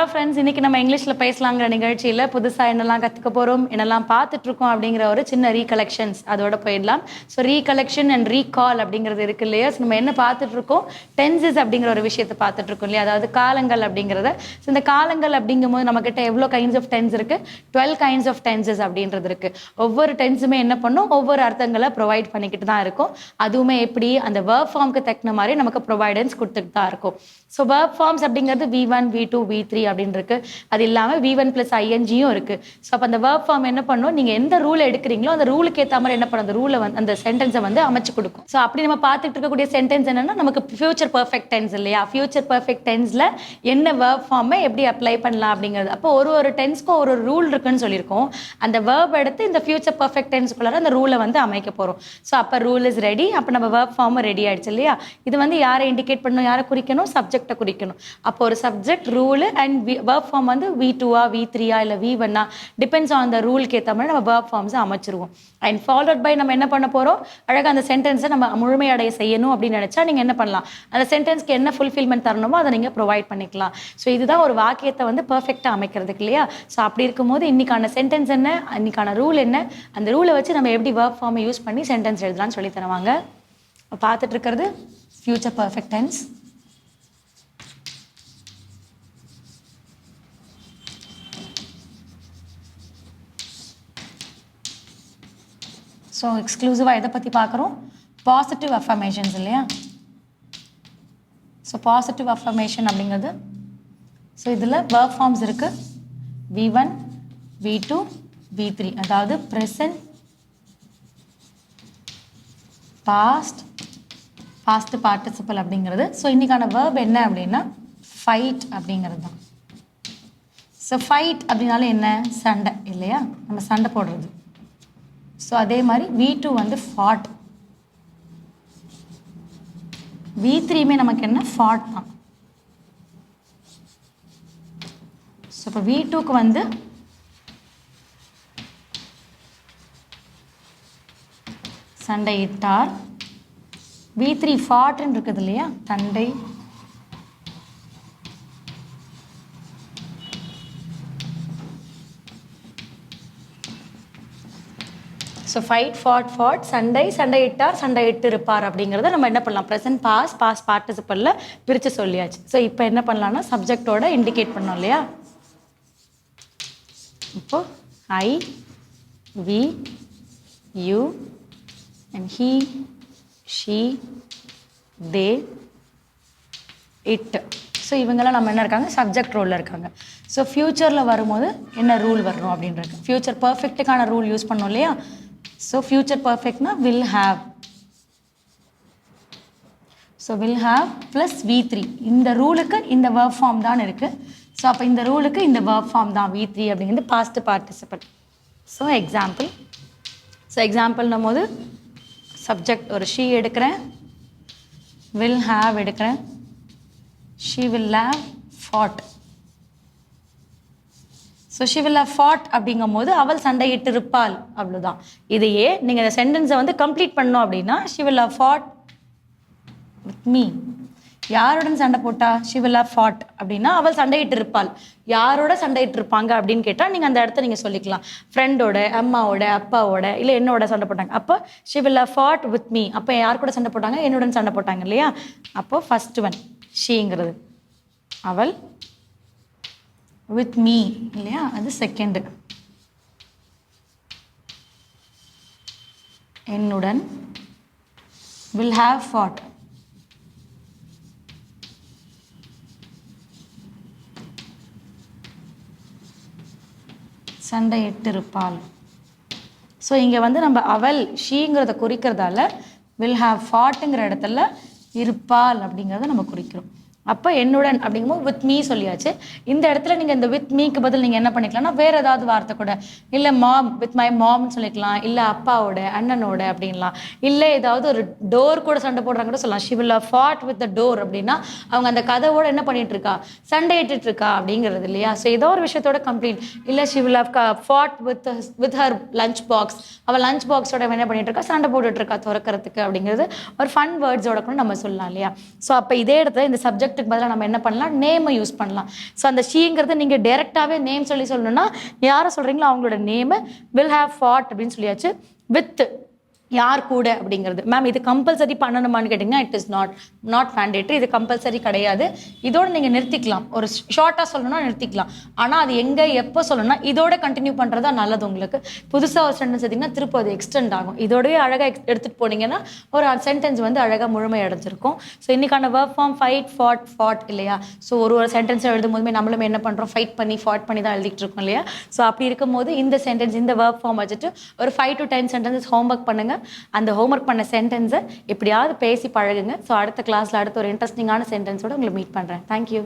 Hello friends, இன்னைக்கு நம்ம இங்கிலீஷில் பேசலாங்கிற நிகழ்ச்சியில் புதுசாக என்னெல்லாம் கற்றுக்க போகிறோம், என்னெல்லாம் பார்த்துட்ருக்கோம் அப்படிங்கிற ஒரு சின்ன ரீகலெக்ஷன்ஸ் அதோட போயிடலாம். ஸோ ரீகலெக்ஷன் அண்ட் ரீகால் அப்படிங்கிறது இருக்கு இல்லையா? ஸோ நம்ம என்ன பார்த்துட்ருக்கோம், டென்சஸ் அப்படிங்கிற ஒரு விஷயத்தை பார்த்துட்ருக்கோம் இல்லையா? அதாவது காலங்கள் அப்படிங்கிறத. ஸோ இந்த காலங்கள் அப்படிங்கும்போது நம்மக்கிட்ட எவ்வளோ கைண்ட்ஸ் ஆஃப் டென்ஸ் இருக்குது? 12 கைண்ட்ஸ் ஆஃப் டென்சஸ் அப்படின்றது இருக்குது. ஒவ்வொரு டென்ஸுமே என்ன பண்ணும், ஒவ்வொரு அர்த்தங்களை ப்ரொவைட் பண்ணிக்கிட்டு தான் இருக்கும். அதுவுமே எப்படி அந்த வேர்ப் ஃபார்முக்கு தக்கின மாதிரி நமக்கு ப்ரொவைடன்ஸ் கொடுத்துட்டு தான் இருக்கும். ஸோ வேர்ப் ஃபார்ம்ஸ் அப்படிங்கிறது V1, V2, V3 அப்படின்னு இருக்கு. அது இல்லாமல் V1 + INGயும் இருக்கு. ஸோ அப்போ அந்த வேர்ப் ஃபார்ம் என்ன பண்ணும், நீங்கள் எந்த ரூல் எடுக்கிறீங்களோ அந்த ரூலுக்கு ஏற்ற மாதிரி என்ன பண்ணும், அந்த ரூலை வந்து அந்த சென்டென்ஸை வந்து அமைச்சு கொடுக்கும். ஸோ அப்படி நம்ம பார்த்துட்டு இருக்கக்கூடிய சென்டென்ஸ் என்னன்னா, நமக்கு ஃபியூச்சர் பர்ஃபெக்ட் டென்ஸ் இல்லையா? ஃபியூச்சர் பர்ஃபெக்ட் டென்ஸில் என்ன வேர்ப் ஃபார்மை எப்படி அப்ளை பண்ணலாம் அப்படிங்கிறது. அப்போ ஒரு டென்ஸ்க்கும் ஒரு ரூல் இருக்குன்னு சொல்லியிருக்கோம். அந்த வேர்ப் எடுத்து இந்த ஃபியூச்சர் பர்ஃபெக்ட் டென்ஸ்குள்ளார அந்த ரூலை வந்து அமைக்க போகிறோம். ஸோ அப்போ ரூல் இஸ் ரெடி. அப்போ நம்ம வேர்ப் ஃபார்மும் ரெடி ஆயிடுச்சு இல்லையா? இது வந்து யாரை இண்டிகேட் பண்ணணும், யாரை குறிக்கணும், சப்ஜெக்டை குறிக்கணும். அப்போ ஒரு subject, rule and verb form வந்து V2ஆ, V3ஆ இல்லை V1ஆ டிபெண்ட்ஸ் ஆன் த ரூலுக்கு ஏற்ற மாதிரி நம்ம வேர்ப் ஃபார்ம்ஸை அமைச்சிருவோம். அண்ட் ஃபாலோட் பை நம்ம என்ன பண்ண போகிறோம், அழகாக அந்த சென்டென்ஸை நம்ம முழுமையடைய செய்யணும் அப்படின்னு நினச்சா நீங்கள் என்ன பண்ணலாம், அந்த சென்டென்ஸ்க்கு என்ன ஃபுல்ஃபில்மெண்ட் தரணுமோ அதை நீங்கள் ப்ரொவைட் பண்ணிக்கலாம். ஸோ இதுதான் ஒரு வாக்கியத்தை வந்து பர்ஃபெக்டாக அமைக்கிறதுக்கு இல்லையா? ஸோ அப்படி இருக்கும்போது இன்னைக்கான சென்டென்ஸ் என்ன, இன்னைக்கான ரூல் என்ன, அந்த ரூலை வச்சு நம்ம எப்படி வேர்ப் ஃபார்மை யூஸ் பண்ணி சென்டென்ஸ் எழுதலாம்னு சொல்லி தருவாங்க. பார்த்துட்டு இருக்கிறது ஃபியூச்சர் பர்ஃபெக்ட் டென்ஸ். ஸோ எக்ஸ்க்ளூசிவாக எதை பற்றி பார்க்குறோம், பாசிட்டிவ் அஃபர்மேஷன்ஸ் இல்லையா? ஸோ பாசிட்டிவ் அஃபர்மேஷன் அப்படிங்கிறது, ஸோ இதில் வேர்ப் ஃபார்ம்ஸ் இருக்குது. V1, V2, V3. அதாவது ப்ரெசன்ட், பாஸ்ட் பார்ட்டிசிபல் அப்படிங்கிறது. ஸோ இன்றைக்கான வேர்ப் என்ன அப்படின்னா ஃபைட் அப்படிங்கிறது தான். ஸோ ஃபைட் அப்படின்னாலும் என்ன, சண்டை இல்லையா? நம்ம சண்டை போடுறது. ஸோ அதே மாதிரி V2 வந்து ஃபாட், V3யுமே நமக்கு என்ன, ஃபாட் தான். ஸோ இப்போ V2க்கு வந்து சண்டையிட்டார். V3 ஃபாட்ன்னு இருக்குது இல்லையா, சண்டை. ஸோ ஃபைட், ஃபாட், சண்டையிட்டார், சண்டையிட்டு இருப்பார் அப்படிங்கிறத நம்ம என்ன பண்ணலாம், ப்ரெசன்ட், பாஸ்ட் பார்ட்டிசிபலில் பிரித்து சொல்லியாச்சு. ஸோ இப்போ என்ன பண்ணலாம்னா சப்ஜெக்டோட இண்டிகேட் பண்ணோம் இல்லையா? இப்போ I, we, you and he, she, they, it. So இவங்கெல்லாம் நம்ம என்ன இருக்காங்க, சப்ஜெக்ட் ரோலில் இருக்காங்க. ஸோ ஃப்யூச்சரில் வரும்போது என்ன ரூல் வரணும் அப்படின்றது, ஃப்யூச்சர் பர்ஃபெக்ட்டுக்கான ரூல் யூஸ் பண்ணோம் இல்லையா? ஸோ ஃப்யூச்சர் பர்ஃபெக்ட்னா will have. So will have plus V3. இந்த ரூலுக்கு இந்த வேர்ப் ஃபார்ம் தான் இருக்குது. ஸோ அப்போ இந்த ரூலுக்கு இந்த வேர்ப் ஃபார்ம் தான் V3 அப்படிங்கிறது பாஸ்ட் பார்ட்டிசிபல். ஸோ எக்ஸாம்பிள்னும் போது சப்ஜெக்ட் ஒரு she எடுக்கிறேன், will have எடுக்கிறேன், she will have fought. So she will have fought அப்படிங்கும் போது அவள் சண்டையிட்டு இருப்பாள், அவ்வளோதான். இதையே நீங்கள் இந்த சென்டென்ஸை வந்து கம்ப்ளீட் பண்ணோம் அப்படின்னா she will have fought with me. யாருடன் சண்டை போட்டா, she will have fought அப்படின்னா அவள் சண்டையிட்டு இருப்பாள். யாரோட சண்டையிட்டு இருப்பாங்க அப்படின்னு கேட்டால் நீங்கள் அந்த இடத்த நீங்கள் சொல்லிக்கலாம், ஃப்ரெண்டோட, அம்மாவோட, அப்பாவோட, இல்லை என்னோட சண்டை போட்டாங்க. அப்போ she will have fought with me. அப்போ யார் கூட சண்டை போட்டாங்க, என்னுடன் சண்டை போட்டாங்க இல்லையா? அப்போ ஃபர்ஸ்ட் ஒன் ஷீங்கிறது, அவள், with me இல்லையா, அது செகண்டு, என்னுடன், will have fought, சண்டையிட்டிருப்பாள். ஸோ இங்கே வந்து நம்ம அவள், ஷீங்கிறத குறிக்கிறதால will have foughtங்கிற இடத்துல இருப்பாள் அப்படிங்கிறத நம்ம குறிக்கிறோம். அப்போ என்னுடன் அப்படிங்கும்போது வித் மீ சொல்லியாச்சு. இந்த இடத்துல நீங்கள் இந்த வித் மீக்கு பதில் நீங்கள் என்ன பண்ணிக்கலாம்னா வேறு ஏதாவது வார்த்தை கூட, இல்லை மாம், வித் மை மாம்னு சொல்லிக்கலாம், இல்லை அப்பாவோட, அண்ணனோட அப்படின்லாம், இல்லை ஏதாவது ஒரு டோர் கூட சண்டை போடுறாங்க கூட சொல்லலாம். she will have fought with the door அப்படின்னா அவங்க அந்த கதவோட என்ன பண்ணிட்டு இருக்கா, சண்டையிட்டு இருக்கா அப்படிங்கிறது இல்லையா? ஸோ ஏதோ ஒரு விஷயத்தோட கம்ப்ளீட். இல்லை she will have fought with her lunch box, அவள் லஞ்ச் பாக்ஸோட என்ன பண்ணிட்டு இருக்கா, சண்டை போட்டுட்டு இருக்கா திறக்கிறதுக்கு அப்படிங்கிறது ஒரு ஃபன் வேர்ட்ஸோட கூட நம்ம சொல்லலாம் இல்லையா? ஸோ அப்போ இதே இடத்துல இந்த சப்ஜெக்ட் சப்ஜெக்ட்டுக்கு பதிலாக நம்ம என்ன பண்ணலாம், நேமை யூஸ் பண்ணலாம். ஸோ அந்த ஷீங்கிறது நீங்கள் டைரெக்டாகவே நேம் சொல்லணும்னா யாரை சொல்கிறீங்களோ அவங்களோட நேமு வில் ஹேவ் ஃபாட் அப்படின்னு சொல்லியாச்சு. வித் யார் கூட அப்படிங்கிறது. மேம் இது கம்பல்சரி பண்ணணுமான்னு கேட்டிங்கன்னா இட் இஸ் நாட் மேண்டேட்ரி. இது கம்பல்சரி கிடையாது. இதோடு நீங்கள் நிறுத்திக்கலாம். ஒரு ஷார்ட்டாக சொல்லணும்னா நிறுத்திக்கலாம். ஆனால் அது எங்கே எப்போ சொல்லணும்னா இதோட கண்டினியூ பண்ணுறது தான் நல்லது. உங்களுக்கு புதுசாக ஒரு சென்டென்ஸ் எடுத்திங்கன்னா திருப்பி அது எக்ஸ்டெண்ட் ஆகும். இதோடய அழகாக எடுத்துகிட்டு போனீங்கன்னா ஒரு சென்டென்ஸ் வந்து அழகாக முழுமை அடைஞ்சிருக்கும். ஸோ இன்றைக்கான வேர்ப் ஃபார்ம் ஃபைட், ஃபாட் இல்லையா? ஸோ ஒரு சென்டென்ஸை எழுதும் போதுமே நம்மளும் என்ன பண்ணுறோம், ஃபைட் பண்ணி தான் எழுதிட்டு இருக்கோம் இல்லையா? ஸோ அப்படி இருக்கும்போது இந்த சென்டென்ஸ், இந்த வேர்ப் ஃபார்ம் வச்சுட்டு ஒரு 5 to 10 சென்டென்சஸ் ஹோம்ஒர்க் பண்ணுங்கள். அந்த ஹோம்ஒர்க் பண்ண சென்டென்ஸை எப்படியாவது பேசி பழகுங்க. ஸோ அடுத்த கிளாஸில் அடுத்த ஒரு இன்ட்ரெஸ்டிங்கான சென்டென்ஸோட உங்களை மீட் பண்ணுறேன். தேங்க்யூ.